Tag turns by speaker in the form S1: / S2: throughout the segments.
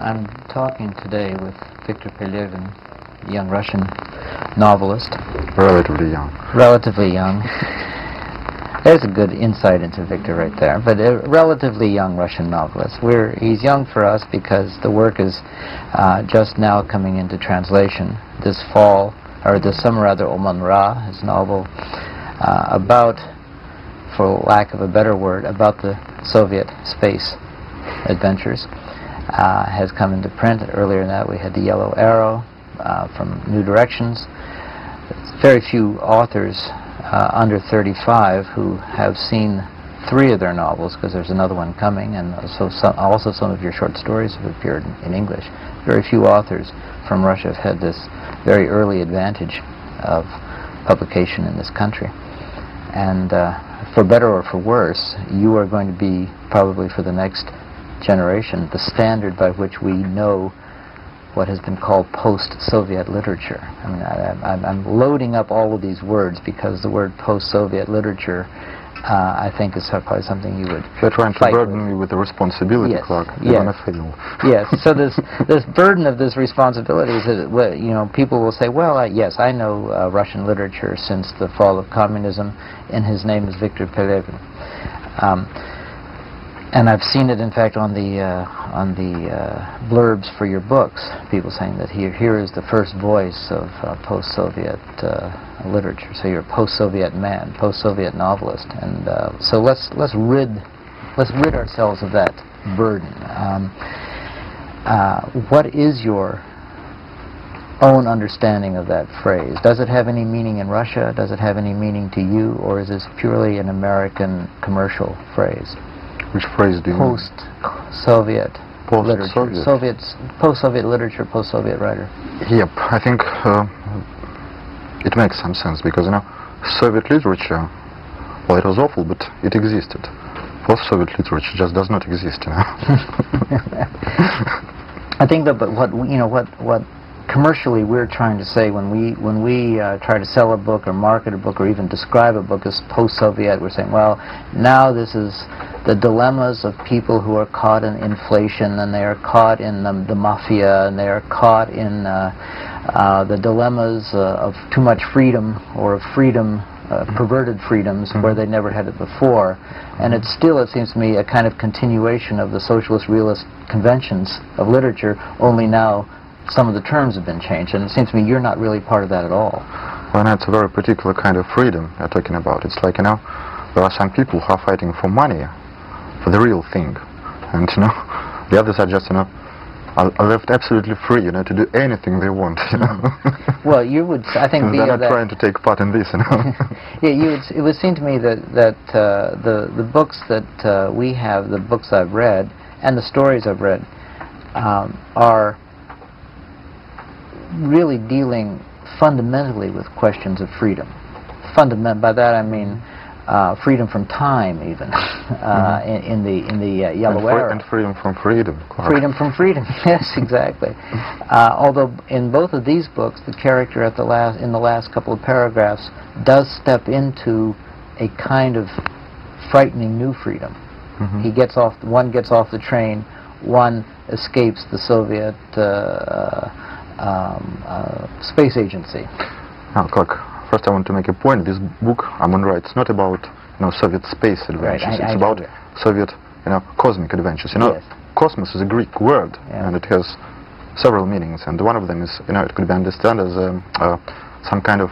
S1: I'm talking today with Victor Pelevin, a young Russian novelist.
S2: Relatively young.
S1: Relatively young. There's a good insight into Victor right there, but a relatively young Russian novelist. He's young for us because the work is just now coming into translation this fall, or this summer rather, Oman Ra, his novel about, for lack of a better word, about the Soviet space adventures, has come into print. Earlier than that we had The Yellow Arrow from New Directions. Very few authors under 35 who have seen 3 of their novels, because there's another one coming, and also some of your short stories have appeared in English. Very few authors from Russia have had this very early advantage of publication in this country. And for better or for worse, you are going to be, probably for the next generation, the standard by which we know what has been called post-Soviet literature. I mean, I'm loading up all of these words because the word post-Soviet literature, I think, is probably something you would.
S2: You're trying to burden me with the responsibility,
S1: yes.
S2: Clark.
S1: You're
S2: gonna fail.
S1: Yes. So this burden of this responsibility is that, well, you know, people will say, well, yes, I know Russian literature since the fall of communism, and his name is Victor Pelevin. And I've seen it, in fact, on the blurbs for your books, people saying that here is the first voice of post-Soviet literature. So you're a post-Soviet man, post-Soviet novelist, and so let's rid ourselves of that burden. What is your own understanding of that phrase? Does it have any meaning in Russia? Does it have any meaning to you, or is this purely an American commercial phrase?
S2: Which phrase do you mean?
S1: Post-Soviet literature. Post-Soviet literature, post-Soviet writer.
S2: Yep, I think it makes some sense, because, you know, Soviet literature, well, it was awful, but it existed. Post-Soviet literature just does not exist, you know.
S1: I think that, but what commercially we're trying to say when we try to sell a book or market a book or even describe a book as post-Soviet, we're saying, well, now this is the dilemmas of people who are caught in inflation, and they are caught in the mafia, and they are caught in the dilemmas of too much freedom, or of freedom, perverted freedoms, where they never had it before. And it's still, it seems to me, a kind of continuation of the socialist realist conventions of literature, only now some of the terms have been changed, and it seems to me you're not really part of that at all.
S2: Well, that's a very particular kind of freedom you're talking about. It's like, you know, there are some people who are fighting for money, for the real thing, and, you know, the others are just, you know, are left absolutely free, you know, to do anything they want, you know.
S1: Well, you would, I think, be
S2: they're not trying to take part in this, you know.
S1: Yeah, it would seem to me that the books that we have, the books I've read, and the stories I've read, are really dealing fundamentally with questions of freedom. By that I mean freedom from time, even in the Yellow Arrow.
S2: And freedom from freedom. Clark.
S1: Freedom from freedom. Yes, exactly. Although in both of these books, the character in the last couple of paragraphs does step into a kind of frightening new freedom. He gets off. One gets off the train. One escapes the Soviet space agency. Now,
S2: Clark, first I want to make a point. This book, Oman Ra, it's not about, you know, Soviet space adventures.
S1: Right,
S2: it's about Soviet, you know, cosmic adventures. You know, yes. Cosmos is a Greek word, and it has several meanings. And one of them is, you know, it could be understood as some kind of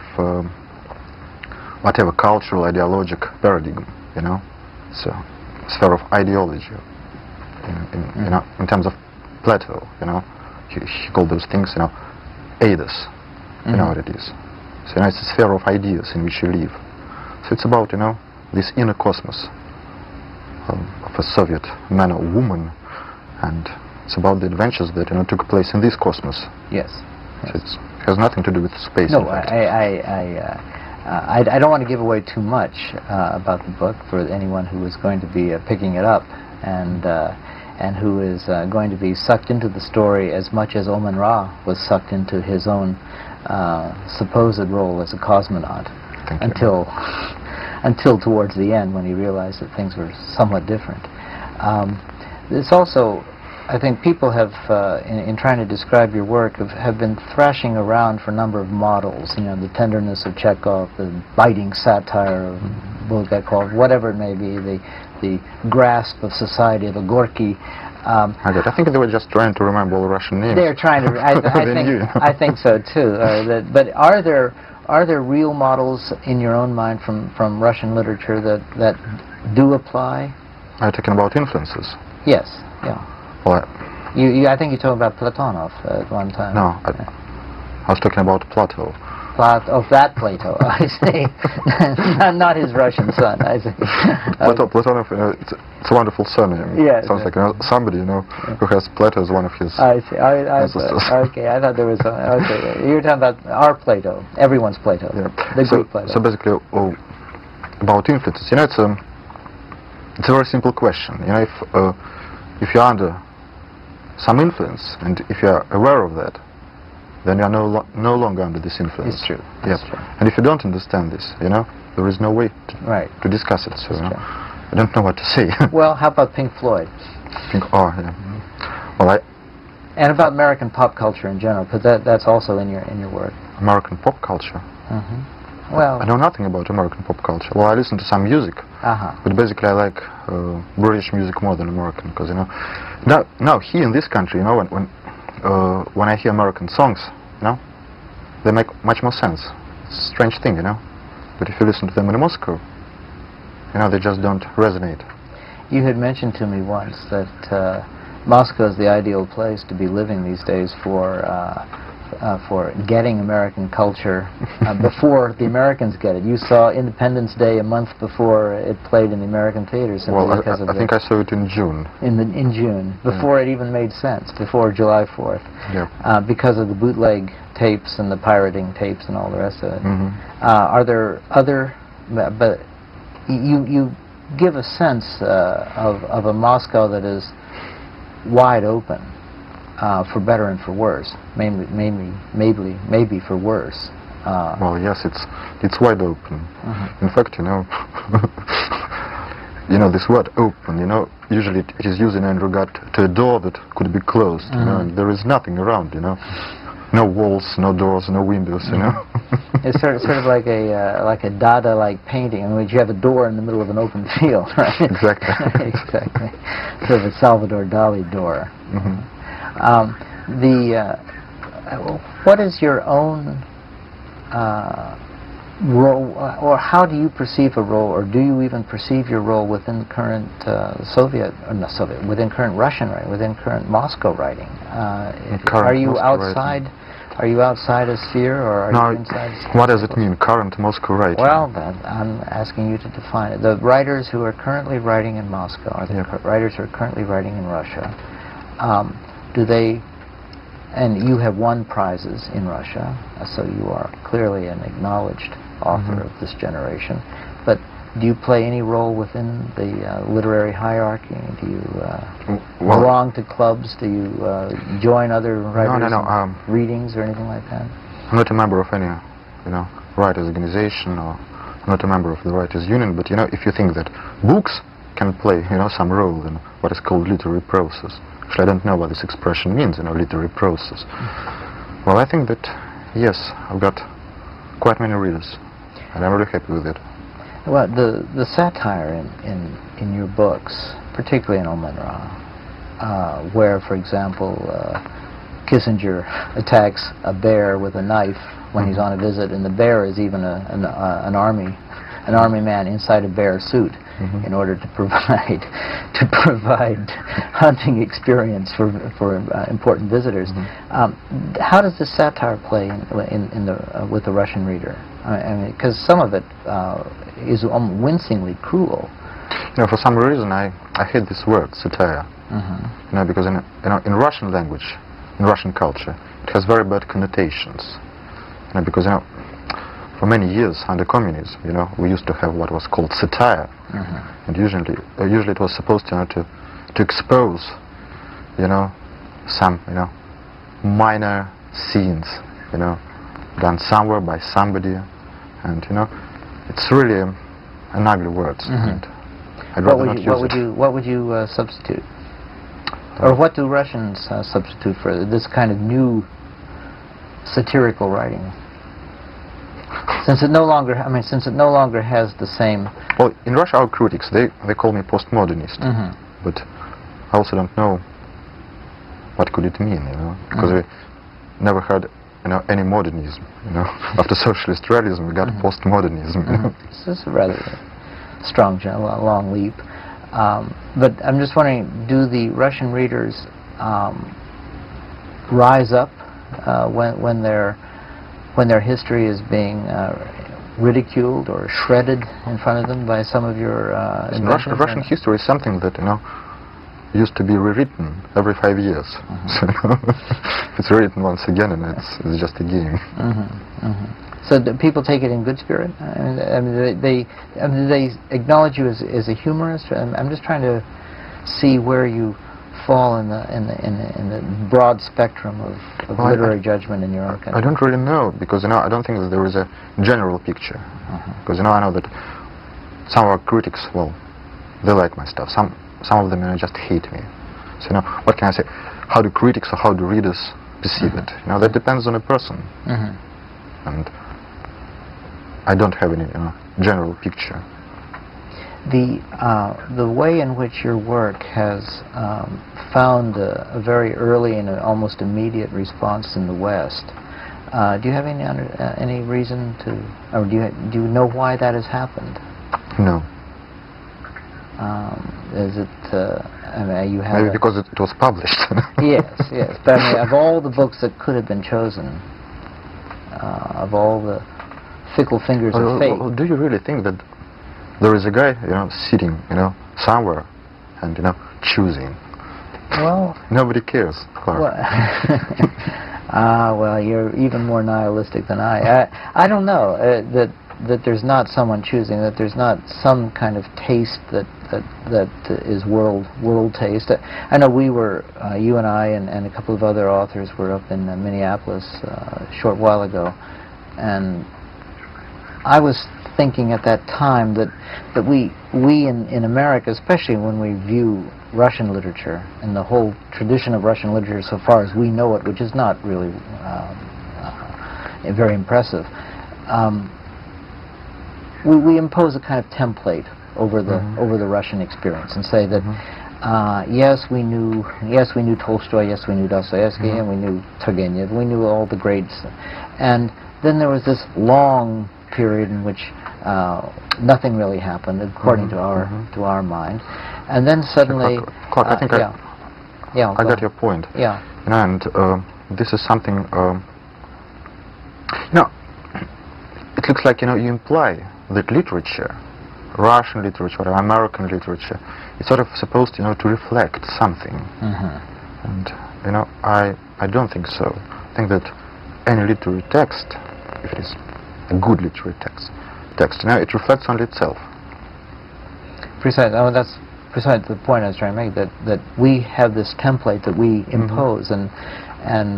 S2: whatever cultural, ideological paradigm. You know, so sphere of ideology. You know, in terms of Plato, you know. He called those things, you know, Aidos. You know what it is. So, you know, it's a sphere of ideas in which you live. So it's about, you know, this inner cosmos of a Soviet man or woman, and it's about the adventures that, you know, took place in this cosmos.
S1: Yes.
S2: So it has nothing to do with space.
S1: No, I don't want to give away too much about the book for anyone who is going to be picking it up, and who is going to be sucked into the story as much as Oman Ra was sucked into his own supposed role as a cosmonaut, until towards the end, when he realized that things were somewhat different. It's also I think people have, in trying to describe your work, have been thrashing around for a number of models. You know, the tenderness of Chekhov, the biting satire of Bulgakov, whatever it may be, the grasp of society of a Gorky.
S2: I think they were just trying to remember all Russian names.
S1: They're trying to. I think so too. But are there real models in your own mind from Russian literature that do apply?
S2: Are you talking about influences?
S1: Yes. Yeah.
S2: Well,
S1: I think you talked about Platonov at one time.
S2: No, I was talking about Plato.
S1: That Plato, I see. not his Russian son, I see.
S2: Platonov, it's a wonderful surname.
S1: Yes.
S2: Sounds like somebody, who has Plato as one of his
S1: I see.
S2: ancestors.
S1: Okay, I thought there was okay. You're talking about our Plato, everyone's Plato, the Greek Plato.
S2: So basically, about influences, it's a very simple question. If you're under some influence, and if you're aware of that, then you are no longer under this influence.
S1: It's true.
S2: Yeah.
S1: It's true.
S2: And if you don't understand this, there is no way to discuss it. So I don't know what to say.
S1: Well, how about Pink Floyd?
S2: Well,
S1: and about American pop culture in general, because that's also in your work.
S2: American pop culture.
S1: Well,
S2: I know nothing about American pop culture. Well, I listen to some music, but basically I like British music more than American, because now here in this country, when I hear American songs, they make much more sense. It's a strange thing, But if you listen to them in Moscow, they just don't resonate.
S1: You had mentioned to me once that Moscow is the ideal place to be living these days for getting American culture before the Americans get it. You saw Independence Day a month before it played in the American theaters.
S2: Well, I think I saw it in June.
S1: In June, before it even made sense, before July 4th, because of the bootleg tapes and the pirating tapes and all the rest of it. Are there other? But you give a sense of a Moscow that is wide open. For better and for worse, maybe for worse.
S2: Well, yes, it's wide open. In fact, this word "open," usually it is used in regard to a door that could be closed. And there is nothing around. No walls, no doors, no windows.
S1: It's sort of like a Dada-like painting in which you have a door in the middle of an open field, right?
S2: Exactly.
S1: Exactly. Sort of a Salvador Dali door. What is your own role, or how do you perceive a role, or do you even perceive your role within current within current Russian writing, within current Moscow writing? Are you outside? Are you outside a sphere, or are you inside?
S2: What does it mean, current Moscow writing?
S1: Well, I'm asking you to define it. The writers who are currently writing in Moscow, or the writers who are currently writing in Russia, do they? And you have won prizes in Russia, so you are clearly an acknowledged author of this generation. But do you play any role within the literary hierarchy? Do you belong to clubs? Do you join other writers in readings or anything like that?
S2: I'm not a member of any, writers' organization, or I'm not a member of the writers' union. But if you think that books can play, some role in what is called literary process. Actually, I don't know what this expression means, literary process. Well, I think that, yes, I've got quite many readers, and I'm really happy with it.
S1: Well, the satire in your books, particularly in Omen Ra, where, for example, Kissinger attacks a bear with a knife when he's on a visit, and the bear is even an army man inside a bear suit. In order to provide hunting experience for important visitors. How does this satire play with the Russian reader? I mean, because some of it is wincingly cruel.
S2: For some reason, I hate this word satire. Because in Russian language, in Russian culture, it has very bad connotations. Because for many years under communism, we used to have what was called satire, and usually it was supposed to expose, some, minor scenes, done somewhere by somebody, and it's really an ugly word. And I'd rather not use it.
S1: What would you substitute? Or what do Russians substitute for this kind of new satirical writing? Since it no longer, since it no longer has the same.
S2: Well, in Russia, our critics they call me postmodernist, but I also don't know what could it mean, because we never had, any modernism, After socialist realism, we got postmodernism.
S1: This is a rather strong, long leap. But I'm just wondering, do the Russian readers rise up when their history is being ridiculed or shredded in front of them by some of your
S2: Russian history is something that used to be rewritten every 5 years. So it's rewritten once again, and it's just a game.
S1: So do people take it in good spirit? They acknowledge you as a humorist. I'm just trying to see where you fall in the broad spectrum of literary judgment in your own country.
S2: I don't really know, because I don't think that there is a general picture. Because I know that some of our critics, well, they like my stuff. Some of them just hate me. So what can I say? How do critics or how do readers perceive it? That depends on a person. And I don't have any general picture. The way in which your work has found a very early and almost immediate response in the West, do you have any reason to, or do you know why that has happened? No.
S1: Is it? You have
S2: maybe because it was published.
S1: yes. But of all the books that could have been chosen, of all the fickle fingers of fate.
S2: Do you really think that there is a guy, sitting, somewhere, and choosing?
S1: Well,
S2: nobody cares, Clark.
S1: Well, you're even more nihilistic than I. I don't know that there's not someone choosing, that there's not some kind of taste that is world taste. I know we were, you and I and a couple of other authors were up in Minneapolis a short while ago, and I was thinking at that time that we in America, especially when we view Russian literature and the whole tradition of Russian literature so far as we know it, which is not really very impressive, we impose a kind of template over the Russian experience and say that yes we knew Tolstoy, yes we knew Dostoevsky, and we knew Turgenev, we knew all the greats, and then there was this long period in which nothing really happened according to our mind, and then suddenly
S2: Clark, I think I got your point.
S1: Yeah.
S2: And this is something it looks like you imply that literature, Russian literature or American literature, is sort of supposed to reflect something. And I don't think so. I think that any literary text, if it is a good literary text, it reflects only itself.
S1: Precisely. That's precisely the point I was trying to make. That we have this template that we impose, and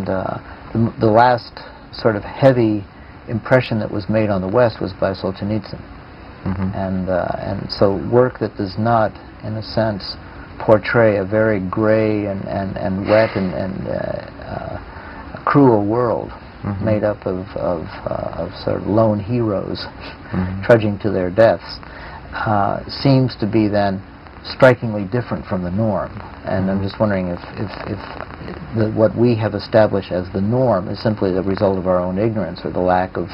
S1: the last sort of heavy impression that was made on the West was by Solzhenitsyn, and so work that does not, in a sense, portray a very gray and wet and cruel world. Made up of sort of lone heroes trudging to their deaths, seems to be then strikingly different from the norm. And I'm just wondering if what we have established as the norm is simply the result of our own ignorance or the lack of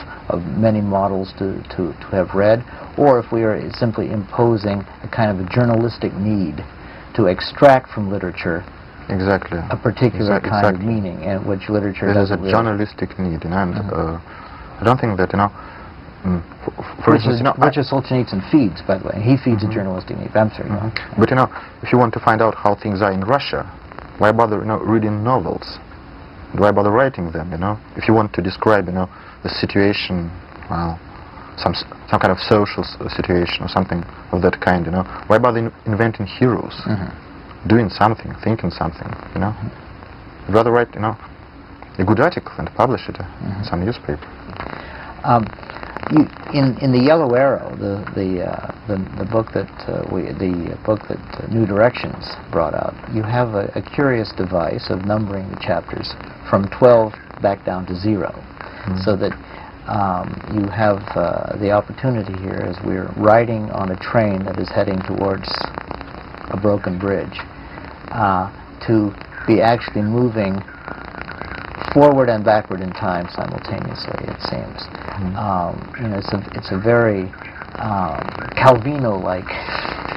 S1: many models to have read, or if we are simply imposing a kind of a journalistic need to extract from literature a particular kind of meaning, and which literature doesn't really.
S2: There's a journalistic need, and I don't think that for instance,
S1: which is Solzhenitsyn feeds, by the way. He feeds a journalistic need. I'm sorry.
S2: But if you want to find out how things are in Russia, why bother reading novels? Why bother writing them? If you want to describe the situation, well, some kind of social situation or something of that kind, why bother inventing heroes? Doing something, thinking something, I'd rather write, a good article and publish it in some newspaper.
S1: In the Yellow Arrow, the the book that New Directions brought out, you have a curious device of numbering the chapters from 12 back down to 0, so that you have the opportunity here, as we're riding on a train that is heading towards a broken bridge, to be actually moving forward and backward in time simultaneously, it seems. You know, it's a very Calvino-like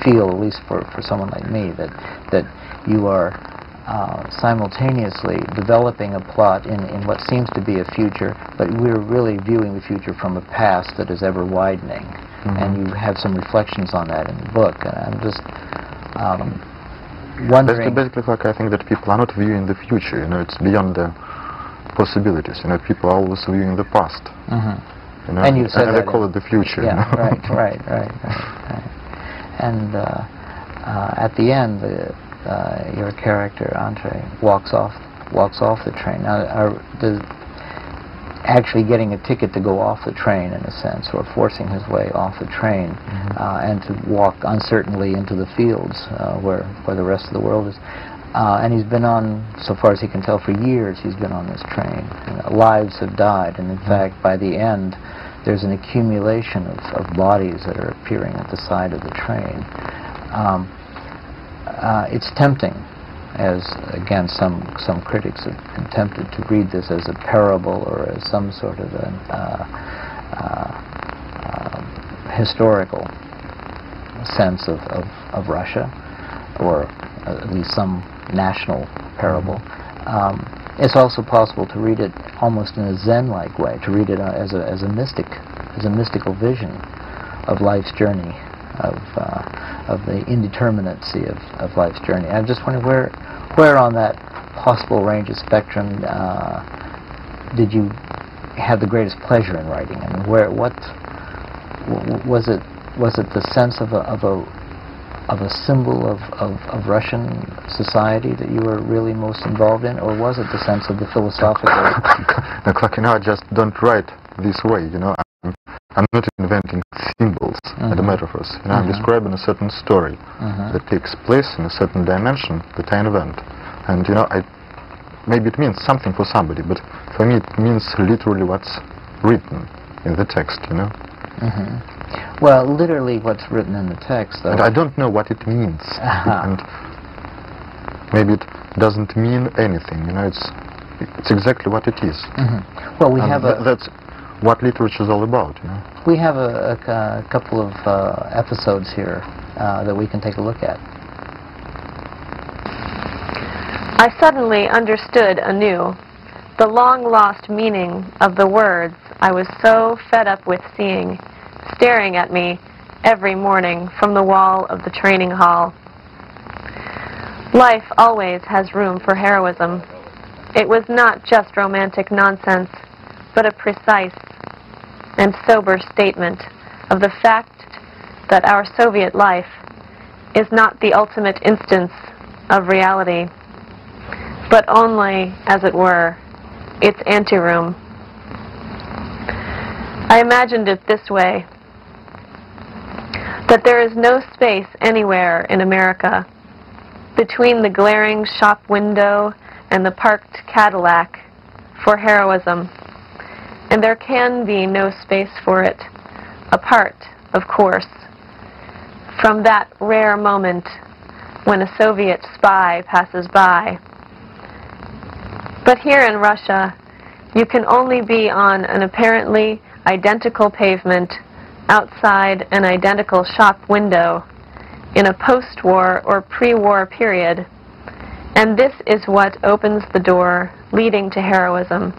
S1: feel, at least for someone like me, that you are simultaneously developing a plot in what seems to be a future, but we're really viewing the future from a past that is ever widening. And you have some reflections on that in the book. And I'm just wondering...
S2: Basically, like, I think that people are not viewing the future, you know, it's beyond the possibilities, you know, people are always viewing the past. You know,
S1: and you said
S2: and they call it the future.
S1: Yeah,
S2: you know?
S1: right. And at the end, your character Andre walks off the train. Now, actually getting a ticket to go off the train, in a sense, or forcing his way off the train, and to walk uncertainly into the fields where the rest of the world is. And he's been on, so far as he can tell, for years he's been on this train. And lives have died, and in fact, by the end, there's an accumulation of bodies that are appearing at the side of the train. It's tempting, as again some critics have been tempted to read this as a parable or as some sort of a historical sense of Russia, or at least some national parable. It's also possible to read it almost in a Zen-like way, to read it as a mystical vision of life's journey, of the indeterminacy of life's journey. I'm just wondering where on that possible range of spectrum did you have the greatest pleasure in writing? I mean, what was it? Was it the sense of a symbol of Russian society that you were really most involved in, or was it the sense of the philosophical?
S2: Like, you know, I just don't write this way, you know. I'm not inventing symbols and metaphors. You know, I'm describing a certain story that takes place in a certain dimension that I invent. And, you know, maybe it means something for somebody, but for me it means literally what's written in the text, you know.
S1: Well, literally what's written in the text, though.
S2: And I don't know what it means. And maybe it doesn't mean anything, you know, it's exactly what it is.
S1: Well, we
S2: and
S1: have
S2: that's what literature is all about, you know.
S1: We have a couple of episodes here that we can take a look at.
S3: I suddenly understood anew the long-lost meaning of the words I was so fed up with seeing, staring at me every morning from the wall of the training hall. Life always has room for heroism. It was not just romantic nonsense, but a precise and sober statement of the fact that our Soviet life is not the ultimate instance of reality, but only, as it were, its anteroom. I imagined it this way, that there is no space anywhere in America between the glaring shop window and the parked Cadillac for heroism, and there can be no space for it, apart, of course, from that rare moment when a Soviet spy passes by. But here in Russia, you can only be on an apparently identical pavement outside an identical shop window in a post-war or pre-war period, and this is what opens the door leading to heroism,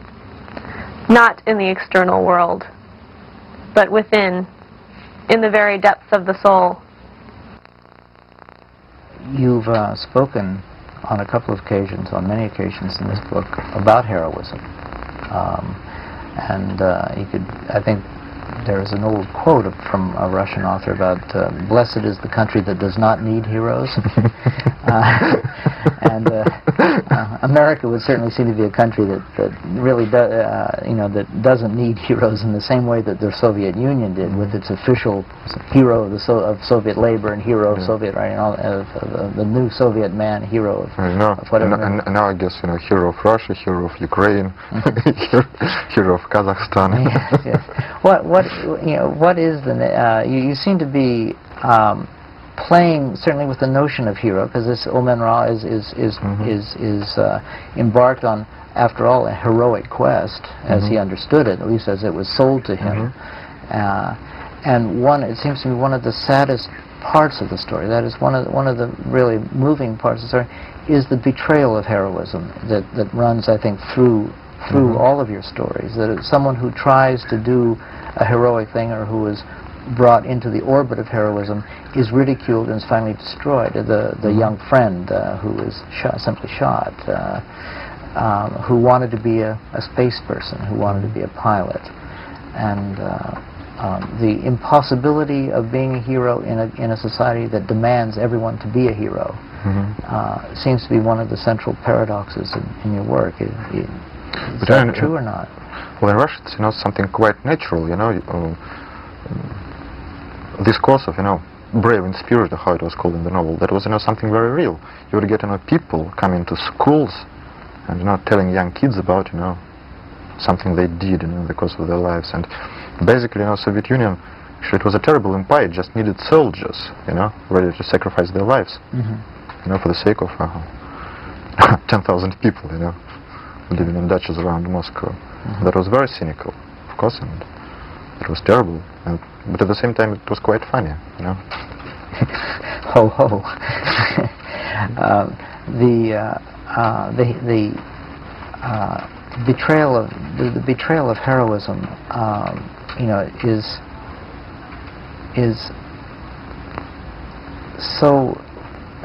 S3: not in the external world, but within, in the very depths of the soul.
S1: You've spoken on a couple of occasions, on many occasions in this book, about heroism. You could, I think, there's an old quote from a Russian author about "Blessed is the country that does not need heroes," and America would certainly seem to be a country that really that doesn't need heroes in the same way that the Soviet Union did, with its official hero of Soviet labor and hero of Soviet writing, the new Soviet man, hero of whatever.
S2: And now I guess hero of Russia, hero of Ukraine, hero of Kazakhstan.
S1: Yes, yes. What is the you seem to be playing certainly with the notion of hero, because this Omen Ra is embarked on, after all, a heroic quest, as he understood it, at least as it was sold to him. And it seems to me, one of the saddest parts of the story, that is one of the really moving parts of the story, is the betrayal of heroism that runs, I think, through all of your stories. That it's someone who tries to do a heroic thing, or who is brought into the orbit of heroism, is ridiculed and is finally destroyed. The young friend who was simply shot, who wanted to be a space person, who wanted to be a pilot, and the impossibility of being a hero in a society that demands everyone to be a hero seems to be one of the central paradoxes in your work. Is that true or not?
S2: Well, in Russia, it's something quite natural. This course of brave in spirit, or how it was called in the novel, that was something very real. You would get people coming to schools and telling young kids about something they did in the course of their lives. And basically, Soviet Union, actually, it was a terrible empire. It just needed soldiers, ready to sacrifice their lives, for the sake of 10,000 people, living in dachas around Moscow. That was very cynical, of course, and it was terrible. But at the same time, it was quite funny,
S1: Ho ho. The betrayal of heroism, is so.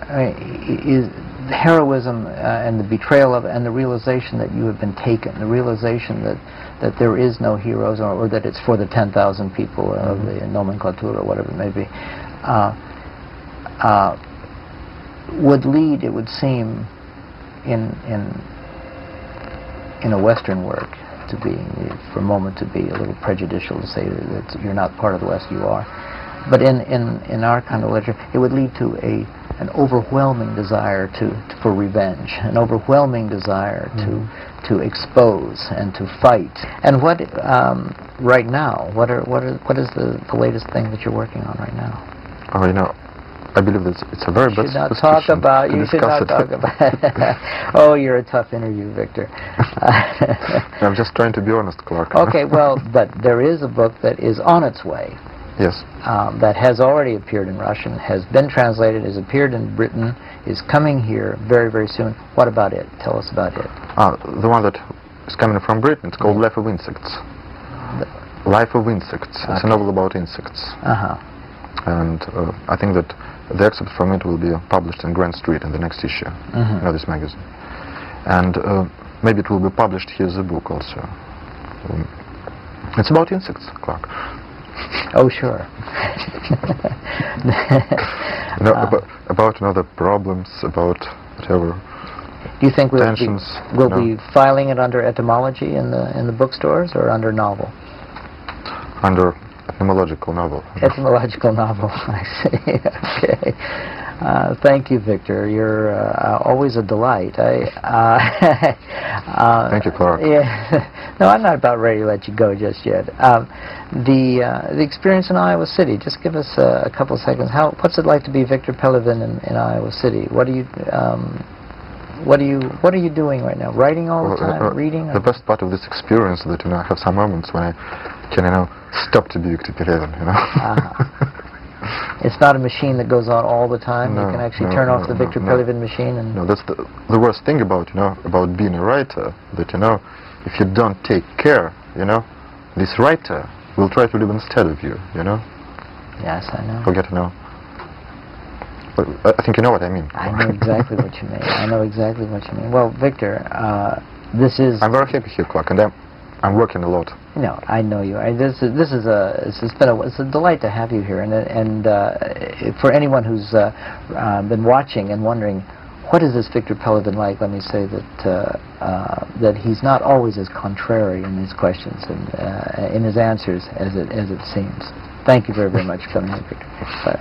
S1: Is heroism and the betrayal of, and the realization that you have been taken, the realization that there is no heroes, or that it's for the 10,000 people of the nomenclatura, or whatever it may be, would lead, it would seem, in a Western work, to be, for a moment, to be a little prejudicial to say that you're not part of the West. You are. But in our kind of literature, it would lead to an overwhelming desire for revenge, an overwhelming desire to expose and to fight. And what right now? What is the latest thing that you're working on right now?
S2: Oh, I believe that it's a very bad
S1: You should not talk about. Oh, you're a tough interview, Victor.
S2: I'm just trying to be honest, Clark.
S1: Okay, well, but there is a book that is on its way.
S2: Yes.
S1: That has already appeared in Russian, has been translated, has appeared in Britain, is coming here very, very soon. What about it? Tell us about it.
S2: The one that is coming from Britain, it's called Life of Insects. Life of Insects. Okay. It's a novel about insects. And I think that the excerpt from it will be published in Grand Street in the next issue of this magazine. And maybe it will be published here as a book also. It's about insects, Clark.
S1: Oh, sure.
S2: About the problems, about whatever.
S1: Do you think we'll be filing it under etymology in the bookstores, or under novel?
S2: Under etymological novel.
S1: Etymological novel. I see. Okay. Thank you, Victor. You're always a delight.
S2: Thank you, Clark.
S1: Yeah. No, I'm not about ready to let you go just yet. The experience in Iowa City. Just give us a couple of seconds. What's it like to be Victor Pelevin in Iowa City? What are you doing right now? Writing all the time? Reading?
S2: The best part of this experience is that I have some moments when I can stop to be Victor Pelevin.
S1: It's not a machine that goes on all the time.
S2: No,
S1: you can actually turn off the Victor Pelevin machine. And
S2: no, that's the worst thing about being a writer. That if you don't take care, this writer will try to live instead of you.
S1: Yes, I know.
S2: Forget But I think you know what I mean.
S1: I know exactly what you mean. I know exactly what you mean. Well, Victor, this is.
S2: I'm very happy here, Clark, and I'm working a lot.
S1: No, I know you. It's a delight to have you here, and for anyone who's been watching and wondering what is this Victor Pelevin like? Let me say that that he's not always as contrary in his questions and in his answers as it seems. Thank you very, very much for coming here, Victor. Bye.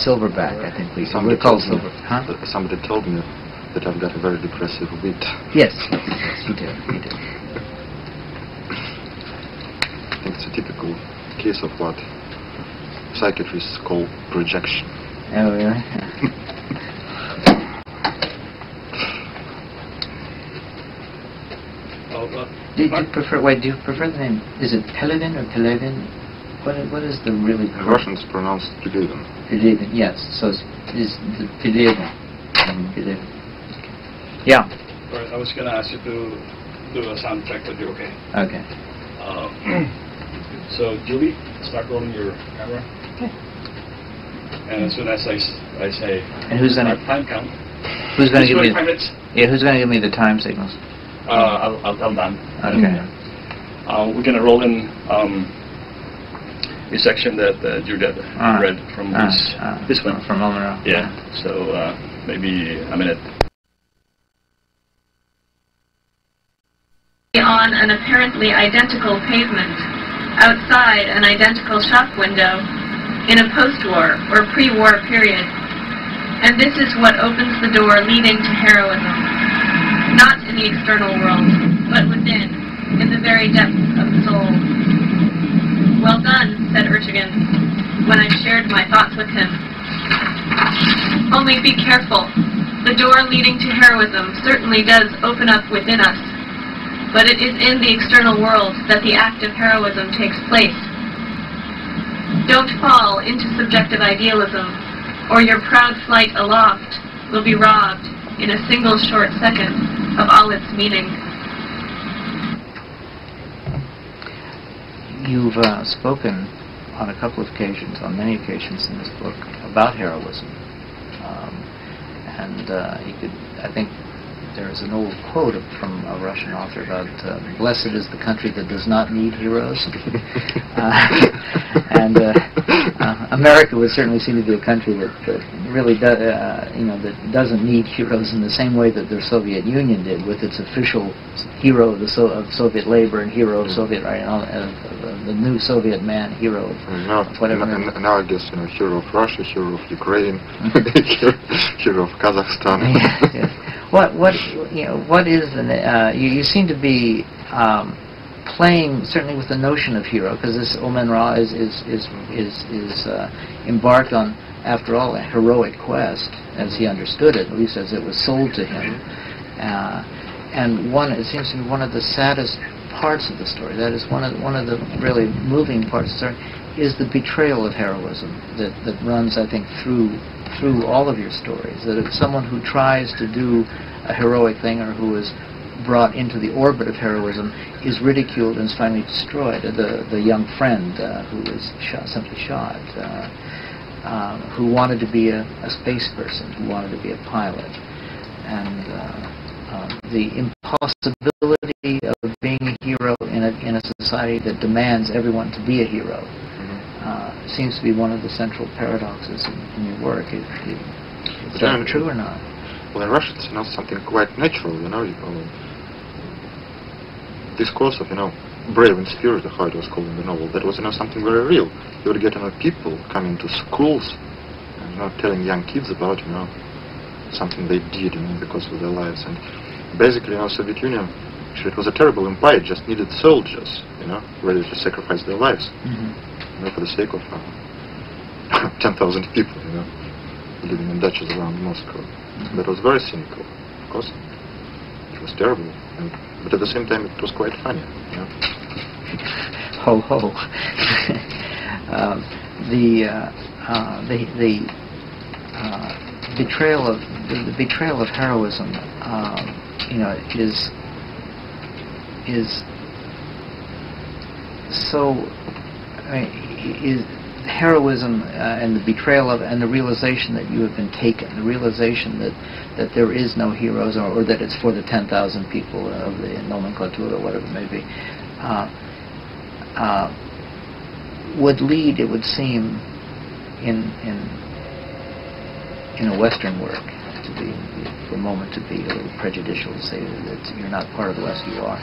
S1: Silverback, I think we call silver. Huh?
S2: Somebody told me that I've got a very depressive wit.
S1: Yes, you do. You do.
S2: I think it's a typical case of what psychiatrists call projection.
S1: Oh, really? Do you prefer the name? Is it Pelevin or Pelevin? What is the really correct?
S2: Russians pronounce Pelevin.
S1: Pelevin, yes. So is the Pelevin. Pelevin. Yeah.
S4: Right, I was going to ask you to do a sound check with you, okay?
S1: Okay.
S4: So, Julie, start rolling your camera.
S1: Okay.
S4: And as soon as I say,
S1: and who's going to
S4: time count?
S1: Who's going to give me?
S4: 5 minutes.
S1: Yeah, who's going to give me the time signals?
S4: I'll done.
S1: Okay.
S4: We're going to roll in the section that Juliet read from this one.
S1: From Omar.
S4: Yeah. So maybe a minute.
S3: On an apparently identical pavement, outside an identical shop window, in a post-war or pre-war period. And this is what opens the door leading to heroism. Not in the external world, but within, in the very depths of the soul. Well done, said Ertegun, when I shared my thoughts with him. Only be careful. The door leading to heroism certainly does open up within us, but it is in the external world that the act of heroism takes place. Don't fall into subjective idealism, or your proud flight aloft will be robbed in a single short second of all its meaning.
S1: You've spoken on a couple of occasions, on many occasions in this book, about heroism. You could, I think, there's an old quote from a Russian author about "Blessed is the country that does not need heroes," and America would certainly seem to be a country that really does, that doesn't need heroes in the same way that the Soviet Union did, with its official hero of Soviet labor and hero of Soviet the new Soviet man, hero of whatever.
S2: Now I guess hero of Russia, hero of Ukraine, hero of Kazakhstan.
S1: Yes. What is the you seem to be playing certainly with the notion of hero, because this Omen Ra is embarked on, after all, a heroic quest as he understood it, at least as it was sold to him, and it seems to be one of the saddest parts of the story. That is one of the really moving parts of the story, is the betrayal of heroism that runs, I think, through all of your stories. That if someone who tries to do a heroic thing, or who is brought into the orbit of heroism, is ridiculed and is finally destroyed. The young friend who was simply shot, who wanted to be a space person, who wanted to be a pilot, and the impossibility of being a hero in a society that demands everyone to be a hero. Seems to be one of the central paradoxes in your work. Is that true or not?
S2: Well, in Russia it's something quite natural, this course of, brave and spirit, how it was called in the novel, that was, something very real. You would get, people coming to schools and, telling young kids about, something they did, in the course of their lives. And basically, Soviet Union, actually, it was a terrible empire. It just needed soldiers, ready to sacrifice their lives. you know, for the sake of 10,000 people, you know, living in dachas around Moscow. That was very cynical, of course. It was terrible, but at the same time it was quite funny, you know.
S1: Ho ho. The betrayal of heroism, you know, is so. I mean, is heroism and the betrayal of, and the realization that you have been taken, the realization that there is no heroes, or that it's for the 10,000 people of the nomenclatura, or whatever it may be, would lead, it would seem, in a Western work, to be, for a moment, to be a little prejudicial, to say that you're not part of the West, you are.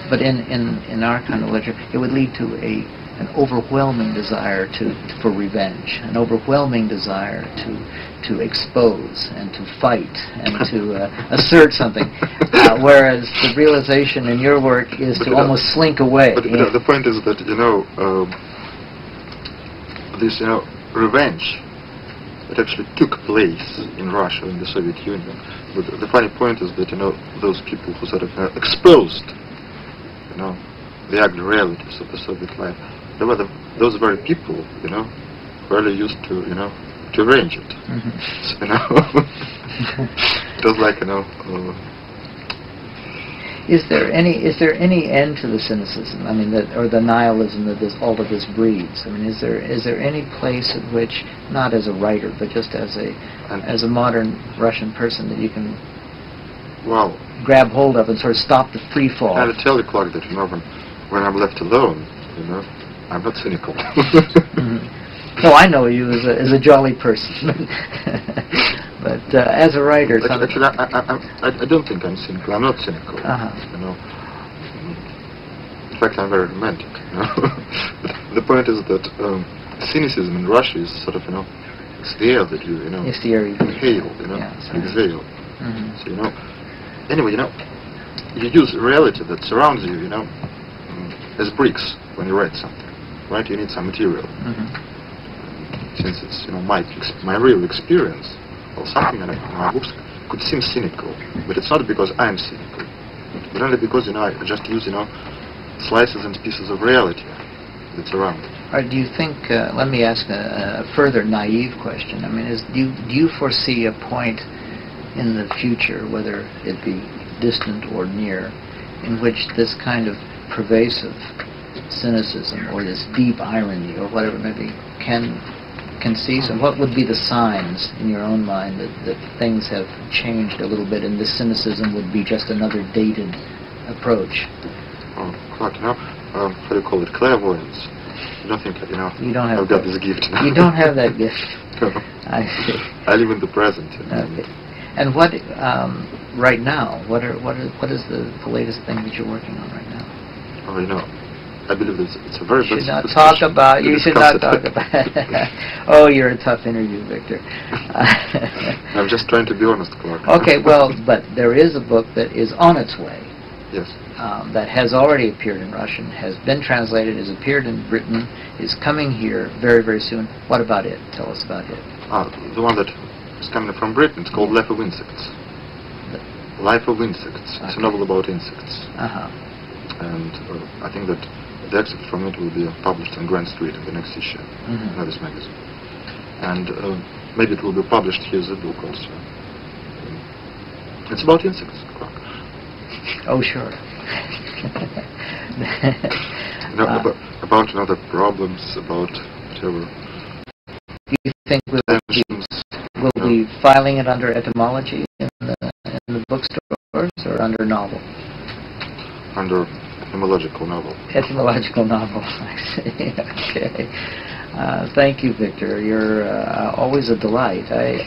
S1: But in our kind of literature, it would lead to an overwhelming desire for revenge, an overwhelming desire to expose and to fight and to assert something, whereas the realization in your work is to almost slink away.
S2: But the point is that, you know, this, you know, revenge, it actually took place in Russia, in the Soviet Union. But the funny point is that, you know, those people who sort of exposed, you know, the ugly realities of the Soviet life, they were those very people, you know, who really used to, you know, to arrange it. So, you know, it was like, you know.
S1: Is there any end to the cynicism? I mean, or the nihilism that all of this breeds? I mean, is there any place at which, not as a writer, but just as a modern Russian person, that you can grab hold of and sort of stop the free fall?
S2: I tell you, Clark, that, you know, when I'm left alone, you know, I'm not cynical.
S1: Well, I know you as a jolly person, but as a writer,
S2: actually, I don't think I'm cynical. I'm not cynical. You know, in fact, I'm very romantic. You know, but the point is that cynicism in Russia is sort of, you know, it's the air that you know,
S1: it's the air you
S2: inhale, you know,
S1: yeah,
S2: exhale. So, you know, anyway, you know, you use reality that surrounds you, you know, as bricks when you write something, right? You need some material. Since it's, you know, my real experience, well, something in my books could seem cynical, but it's not because I'm cynical, but only because, you know, I just use, you know, slices and pieces of reality that's around.
S1: Do you think? Let me ask a further naive question. I mean, do you foresee a point in the future, whether it be distant or near, in which this kind of pervasive cynicism or this deep irony or whatever it may be can cease? And what would be the signs in your own mind that things have changed a little bit and this cynicism would be just another dated approach?
S2: Oh, Clark, you know, how do you call it, clairvoyance? You don't think, you know, I've got this gift now.
S1: You don't have that gift.
S2: No.
S1: I see.
S2: I live in the present.
S1: Okay. And what, right now, what is the latest thing that you're working on right now?
S2: Oh, you know, I believe it's a very
S1: You should not talk about. You should not talk about. Oh, you're a tough interview, Victor.
S2: I'm just trying to be honest, Clark.
S1: Okay, well, but there is a book that is on its way.
S2: Yes.
S1: That has already appeared in Russian, has been translated, has appeared in Britain, is coming here very, very soon. What about it? Tell us about it.
S2: The one that is coming from Britain, it's called Life of Insects. Life of Insects. Okay. It's a novel about insects. And I think that the excerpt from it will be published on Grand Street in the next issue of this magazine. And maybe it will be published here as a book also. It's about insects, Clark.
S1: Oh, sure.
S2: You know, about, you know, the problems, about whatever.
S1: You think we'll be filing it under etymology in the bookstores or under novel?
S2: Under etymological novel.
S1: Etymological novel. I see. Okay. Thank you, Victor. You're always a delight.
S2: Thank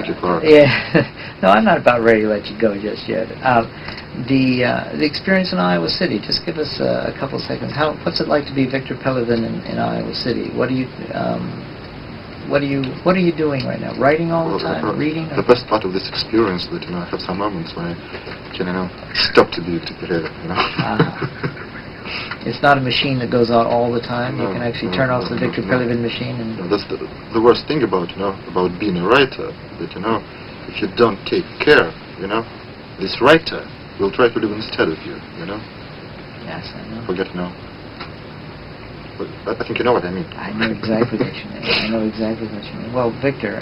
S2: you, Clark.
S1: Yeah. No, I'm not about ready to let you go just yet. The experience in Iowa City. Just give us a couple of seconds. What's it like to be Victor Pelevin in Iowa City? What are you doing right now? Writing all the time? Reading?
S2: The best part of this experience is that, you know, I have some moments when I can, you know, stop to be Victor Pelevin, you know.
S1: It's not a machine that goes out all the time. You can actually turn off the Victor Pelevin machine and...
S2: That's the worst thing about, about being a writer, that, if you don't take care, this writer will try to live instead of you,
S1: Yes, I know.
S2: Forget, But I think you know what I mean.
S1: I know exactly what you mean. I know exactly what you mean. Well, Victor,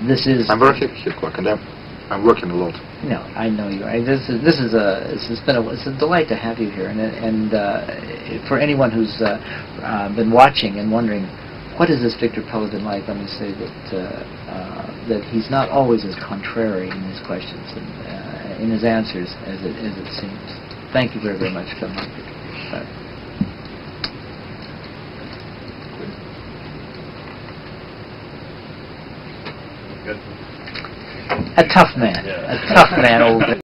S1: this is...
S2: I'm very happy here, Clark, and I'm working a lot.
S1: No, I know you are. It's a delight to have you here, and for anyone who's been watching and wondering what is this Victor Pelevin like, let me say that he's not always as contrary in his questions and in his answers as it seems. Thank you very, very much for coming. A tough man, old